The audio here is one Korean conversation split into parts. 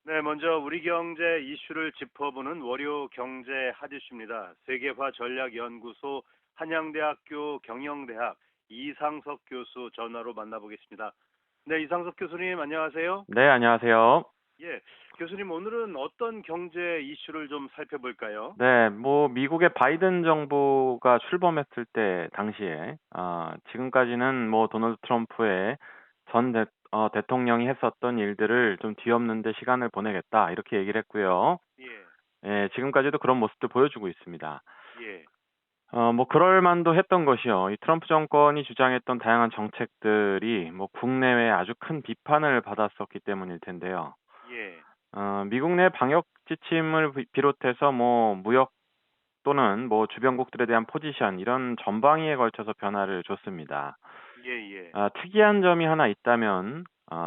네, 먼저 우리 경제 이슈를 짚어보는 월요 경제 핫이슈입니다. 세계화 전략연구소 한양대학교 경영대학 이상석 교수 전화로 만나보겠습니다. 네, 이상석 교수님 안녕하세요. 네, 안녕하세요. 예, 교수님 오늘은 어떤 경제 이슈를 좀 살펴볼까요? 네, 뭐 미국의 바이든 정부가 출범했을 때 당시에 지금까지는 뭐 도널드 트럼프의 대통령이 했었던 일들을 좀 뒤엎는 데 시간을 보내겠다 이렇게 얘기를 했고요. 예, 예, 지금까지도 그런 모습들 보여주고 있습니다. 예, 뭐 그럴 만도 했던 것이요. 이 트럼프 정권이 주장했던 다양한 정책들이 뭐 국내외 아주 큰 비판을 받았었기 때문일 텐데요. 예, 미국 내 방역 지침을 비롯해서 뭐 무역 또는 뭐 주변국들에 대한 포지션 이런 전방위에 걸쳐서 변화를 줬습니다. 예, 예. 특이한 점이 하나 있다면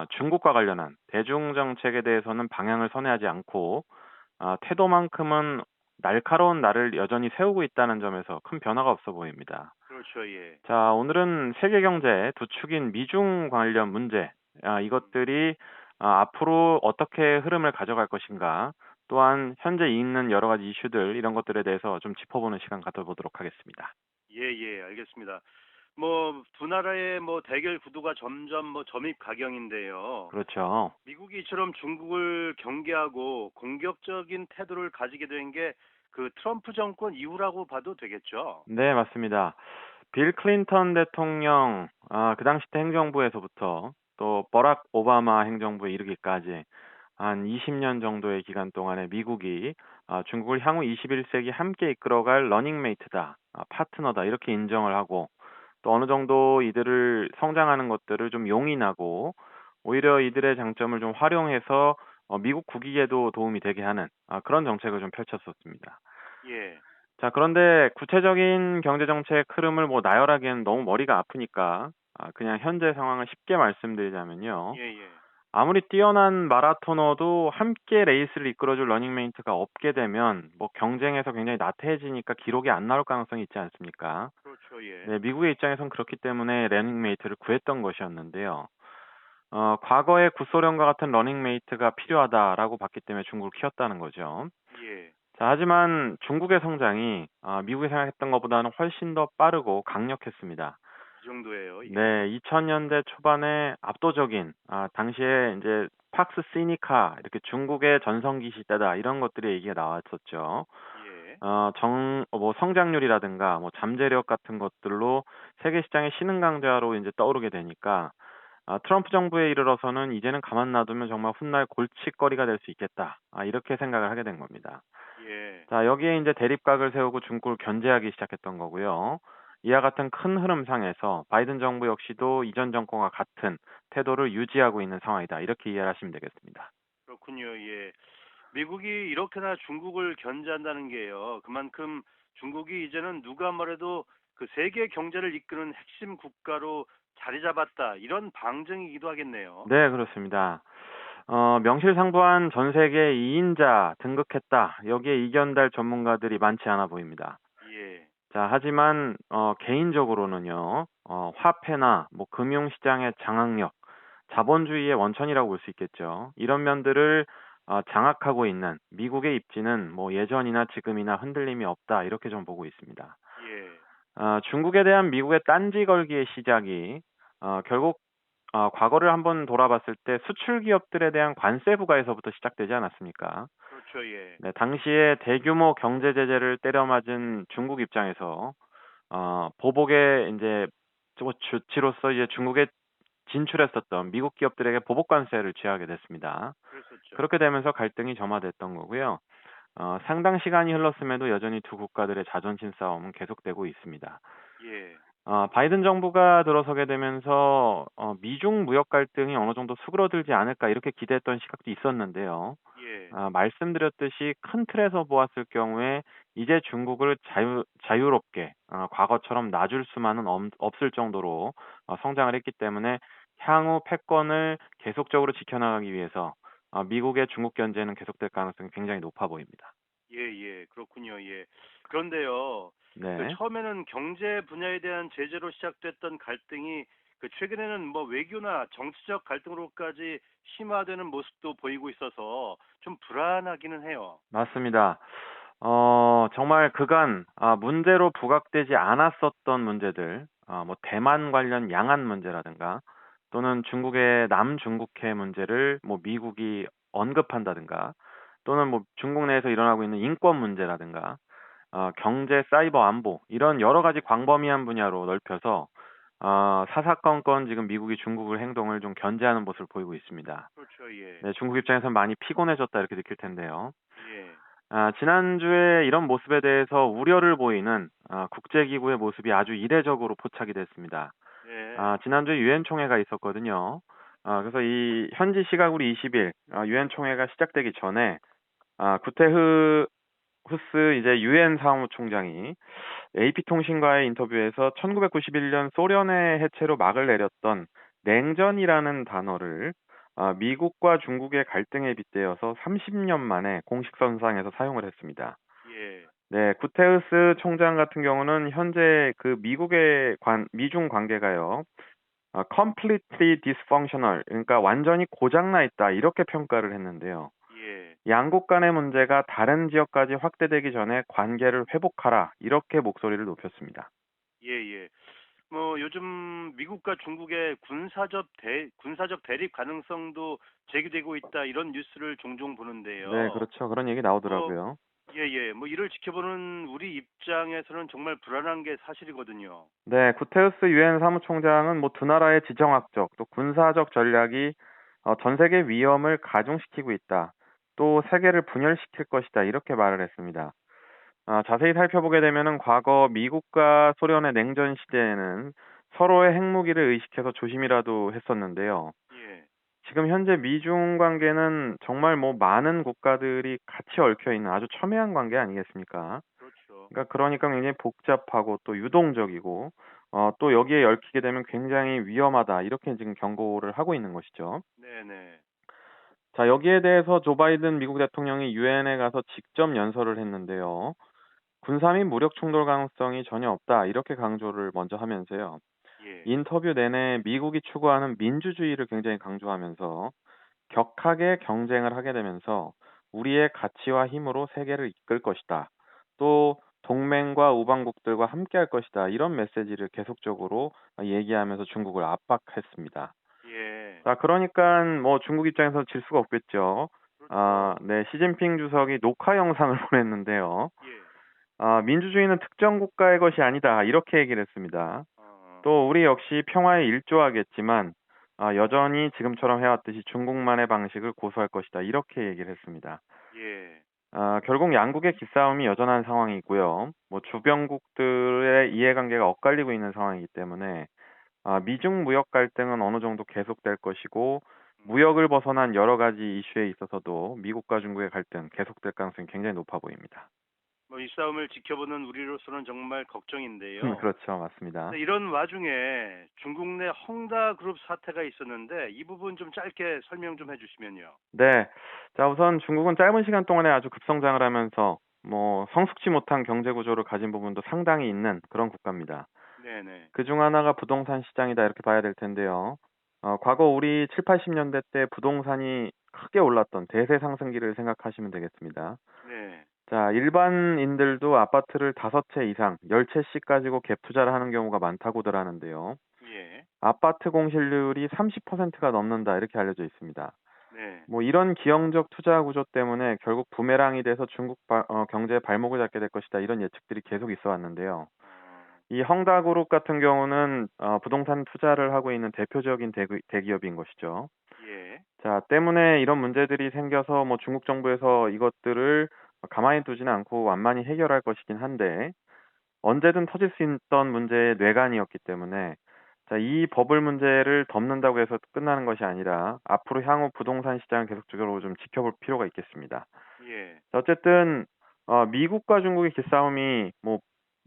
중국과 관련한 대중 정책에 대해서는 방향을 선회하지 않고 태도만큼은 날카로운 날을 여전히 세우고 있다는 점에서 큰 변화가 없어 보입니다. 그렇죠, 예. 자, 오늘은 세계 경제 두 축인 미중 관련 문제, 이것들이 앞으로 어떻게 흐름을 가져갈 것인가, 또한 현재 있는 여러 가지 이슈들 이런 것들에 대해서 좀 짚어보는 시간 가져보도록 하겠습니다. 예, 예, 알겠습니다. 뭐 두 나라의 뭐 대결 구도가 점점 뭐 점입 가경인데요. 그렇죠. 미국이 이처럼 중국을 경계하고 공격적인 태도를 가지게 된 게 그 트럼프 정권 이후라고 봐도 되겠죠. 네, 맞습니다. 빌 클린턴 대통령, 그 당시 때 행정부에서부터 또 버락 오바마 행정부에 이르기까지 한 20년 정도의 기간 동안에 미국이 중국을 향후 21세기 함께 이끌어갈 러닝메이트다, 파트너다 이렇게 인정을 하고 또 어느 정도 이들을 성장하는 것들을 좀 용인하고 오히려 이들의 장점을 좀 활용해서 미국 국익에도 도움이 되게 하는 그런 정책을 좀 펼쳤었습니다. 예, 자, 그런데 구체적인 경제 정책 흐름을 뭐 나열하기에는 너무 머리가 아프니까 그냥 현재 상황을 쉽게 말씀드리자면요. 예, 예. 아무리 뛰어난 마라토너도 함께 레이스를 이끌어줄 러닝메이트가 없게 되면 뭐 경쟁에서 굉장히 나태해지니까 기록이 안 나올 가능성이 있지 않습니까? 그렇죠, 예. 네, 미국의 입장에선 그렇기 때문에 러닝메이트를 구했던 것이었는데요. 과거에 구소련과 같은 러닝메이트가 필요하다라고 봤기 때문에 중국을 키웠다는 거죠. 예. 자, 하지만 중국의 성장이 미국이 생각했던 것보다는 훨씬 더 빠르고 강력했습니다. 그 정도예요, 이게. 네, 2000년대 초반에 압도적인 당시에 이제 팍스 시니카 이렇게 중국의 전성기 시대다 이런 것들이 얘기가 나왔었죠. 예. 뭐 성장률이라든가 뭐 잠재력 같은 것들로 세계 시장의 신흥 강자로 이제 떠오르게 되니까 트럼프 정부에 이르러서는 이제는 가만 놔두면 정말 훗날 골칫거리가 될 수 있겠다. 이렇게 생각을 하게 된 겁니다. 예. 자, 여기에 이제 대립각을 세우고 중국을 견제하기 시작했던 거고요. 이와 같은 큰 흐름상에서 바이든 정부 역시도 이전 정권과 같은 태도를 유지하고 있는 상황이다. 이렇게 이해를 하시면 되겠습니다. 그렇군요, 예. 미국이 이렇게나 중국을 견제한다는 게요. 그만큼 중국이 이제는 누가 뭐래도 그 세계 경제를 이끄는 핵심 국가로 자리 잡았다. 이런 방증이기도 하겠네요. 네, 그렇습니다. 명실상부한 전 세계 2인자 등극했다. 여기에 이견달 전문가들이 많지 않아 보입니다. 예. 자, 하지만 개인적으로는요. 화폐나 뭐 금융시장의 장악력, 자본주의의 원천이라고 볼 수 있겠죠. 이런 면들을 장악하고 있는 미국의 입지는 뭐 예전이나 지금이나 흔들림이 없다. 이렇게 좀 보고 있습니다. 예. 중국에 대한 미국의 딴지 걸기의 시작이 결국 과거를 한번 돌아봤을 때 수출 기업들에 대한 관세 부과에서부터 시작되지 않았습니까? 그렇죠. 예. 네, 당시에 대규모 경제 제재를 때려맞은 중국 입장에서 보복의 이제 주치로서 이제 중국에 진출했었던 미국 기업들에게 보복 관세를 취하게 됐습니다. 그랬었죠. 그렇게 되면서 갈등이 점화됐던 거고요. 상당 시간이 흘렀음에도 여전히 두 국가들의 자존심 싸움은 계속되고 있습니다. 예. 바이든 정부가 들어서게 되면서 미중 무역 갈등이 어느 정도 수그러들지 않을까 이렇게 기대했던 시각도 있었는데요. 예. 말씀드렸듯이 큰 틀에서 보았을 경우에 이제 중국을 자유롭게 과거처럼 놔줄 수만은 없을 정도로 성장을 했기 때문에 향후 패권을 계속적으로 지켜나가기 위해서 미국의 중국 견제는 계속될 가능성이 굉장히 높아 보입니다. 예, 예. 그렇군요. 예. 그런데요. 그 네. 처음에는 경제 분야에 대한 제재로 시작됐던 갈등이 그 그 최근에는 뭐 외교나 정치적 갈등으로까지 심화되는 모습도 보이고 있어서 좀 불안하기는 해요. 맞습니다. 정말 그간 문제로 부각되지 않았었던 문제들, 뭐 대만 관련 양안 문제라든가 또는 중국의 남중국해 문제를 뭐 미국이 언급한다든가 또는 뭐 중국 내에서 일어나고 있는 인권 문제라든가 경제, 사이버 안보 이런 여러 가지 광범위한 분야로 넓혀서 사사건건 지금 미국이 중국의 행동을 좀 견제하는 모습을 보이고 있습니다. 그렇죠. 예. 네, 중국 입장에서는 많이 피곤해졌다 이렇게 느낄 텐데요. 예. 지난주에 이런 모습에 대해서 우려를 보이는 국제기구의 모습이 아주 이례적으로 포착이 됐습니다. 네. 지난주에 유엔 총회가 있었거든요. 그래서 이 현지 시각으로 20일 유엔 총회가 시작되기 전에 구테흐 후스 이제 유엔 사무총장이 AP통신과의 인터뷰에서 1991년 소련의 해체로 막을 내렸던 냉전이라는 단어를 미국과 중국의 갈등에 빗대어서 30년 만에 공식선상에서 사용을 했습니다. 예. 네, 구테우스 총장 같은 경우는 현재 그 미국의 미중 관계가요, completely dysfunctional, 그러니까 완전히 고장나 있다 이렇게 평가를 했는데요. 예. 양국 간의 문제가 다른 지역까지 확대되기 전에 관계를 회복하라 이렇게 목소리를 높였습니다. 예예. 뭐 요즘 미국과 중국의 군사적 대립 가능성도 제기되고 있다 이런 뉴스를 종종 네, 보는데요. 그렇죠. 그런 얘기 뭐 나오더라고요. 예예. 뭐 이를 지켜보는 우리 입장에서는 정말 불안한 게 사실이거든요. 네, 구테우스 유엔 사무총장은 뭐 두 나라의 지정학적 또 군사적 전략이 전 세계 위험을 가중시키고 있다. 또 세계를 분열시킬 것이다. 이렇게 말을 했습니다. 자세히 살펴보게 되면은 과거 미국과 소련의 냉전 시대에는 서로의 핵무기를 의식해서 조심이라도 했었는데요. 예. 지금 현재 미중 관계는 정말 뭐 많은 국가들이 같이 얽혀 있는 아주 첨예한 관계 아니겠습니까? 그렇죠. 그러니까 굉장히 복잡하고 또 유동적이고 또 여기에 얽히게 되면 굉장히 위험하다. 이렇게 지금 경고를 하고 있는 것이죠. 네네. 자, 여기에 대해서 조 바이든 미국 대통령이 유엔에 가서 직접 연설을 했는데요. 군사 및 무력 충돌 가능성이 전혀 없다. 이렇게 강조를 먼저 하면서요. 예. 인터뷰 내내 미국이 추구하는 민주주의를 굉장히 강조하면서 격하게 경쟁을 하게 되면서 우리의 가치와 힘으로 세계를 이끌 것이다. 또 동맹과 우방국들과 함께 할 것이다. 이런 메시지를 계속적으로 얘기하면서 중국을 압박했습니다. 예. 자, 그러니까 뭐 중국 입장에서 질 수가 없겠죠. 그렇죠. 네, 시진핑 주석이 녹화 영상을 보냈는데요. 예. 민주주의는 특정 국가의 것이 아니다. 이렇게 얘기를 했습니다. 어. 또 우리 역시 평화에 일조하겠지만 여전히 지금처럼 해왔듯이 중국만의 방식을 고수할 것이다. 이렇게 얘기를 했습니다. 예. 결국 양국의 기싸움이 여전한 상황이고요. 뭐 주변국들의 이해관계가 엇갈리고 있는 상황이기 때문에 미중 무역 갈등은 어느 정도 계속될 것이고 무역을 벗어난 여러 가지 이슈에 있어서도 미국과 중국의 갈등 계속될 가능성이 굉장히 높아 보입니다. 뭐 이 싸움을 지켜보는 우리로서는 정말 걱정인데요. 그렇죠. 맞습니다. 근데 이런 와중에 중국 내 헝다 그룹 사태가 있었는데 이 부분 좀 짧게 설명 좀 해주시면요. 네. 자, 우선 중국은 짧은 시간 동안에 아주 급성장을 하면서 뭐 성숙지 못한 경제 구조를 가진 부분도 상당히 있는 그런 국가입니다. 네네. 그중 하나가 부동산 시장이다 이렇게 봐야 될 텐데요. 과거 우리 7, 80년대 때 부동산이 크게 올랐던 대세 상승기를 생각하시면 되겠습니다. 네. 자, 일반인들도 아파트를 5채 이상, 10채씩 가지고 갭 투자를 하는 경우가 많다고들 하는데요. 예. 아파트 공실률이 30%가 넘는다 이렇게 알려져 있습니다. 네. 뭐 이런 기형적 투자 구조 때문에 결국 부메랑이 돼서 중국 경제에 발목을 잡게 될 것이다 이런 예측들이 계속 있어 왔는데요. 어. 이 헝다그룹 같은 경우는 부동산 투자를 하고 있는 대표적인 대기업인 것이죠. 예. 자, 때문에 이런 문제들이 생겨서 뭐 중국 정부에서 이것들을 가만히 두지는 않고 완만히 해결할 것이긴 한데 언제든 터질 수 있던 문제의 뇌관이었기 때문에 자, 이 버블 문제를 덮는다고 해서 끝나는 것이 아니라 앞으로 향후 부동산 시장을 계속적으로 좀 지켜볼 필요가 있겠습니다. 예. 자, 어쨌든 미국과 중국의 기싸움이 뭐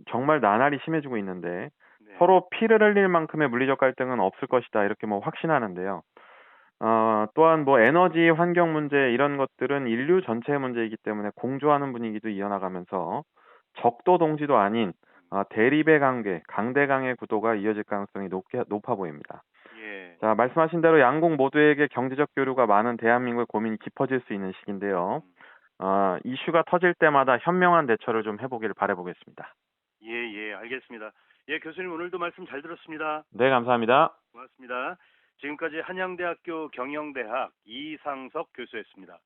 정말 나날이 심해지고 있는데 네. 서로 피를 흘릴 만큼의 물리적 갈등은 없을 것이다 이렇게 뭐 확신하는데요. 또한 뭐 에너지 환경 문제 이런 것들은 인류 전체의 문제이기 때문에 공조하는 분위기도 이어나가면서 적도 동지도 아닌 대립의 관계, 강대강의 구도가 이어질 가능성이 높아 보입니다. 예. 자, 말씀하신 대로 양국 모두에게 경제적 교류가 많은 대한민국의 고민이 깊어질 수 있는 시기인데요. 이슈가 터질 때마다 현명한 대처를 좀 해보길 바라보겠습니다. 예, 예, 알겠습니다. 예, 교수님 오늘도 말씀 잘 들었습니다. 네, 감사합니다. 고맙습니다. 지금까지 한양대학교 경영대학 이상석 교수였습니다.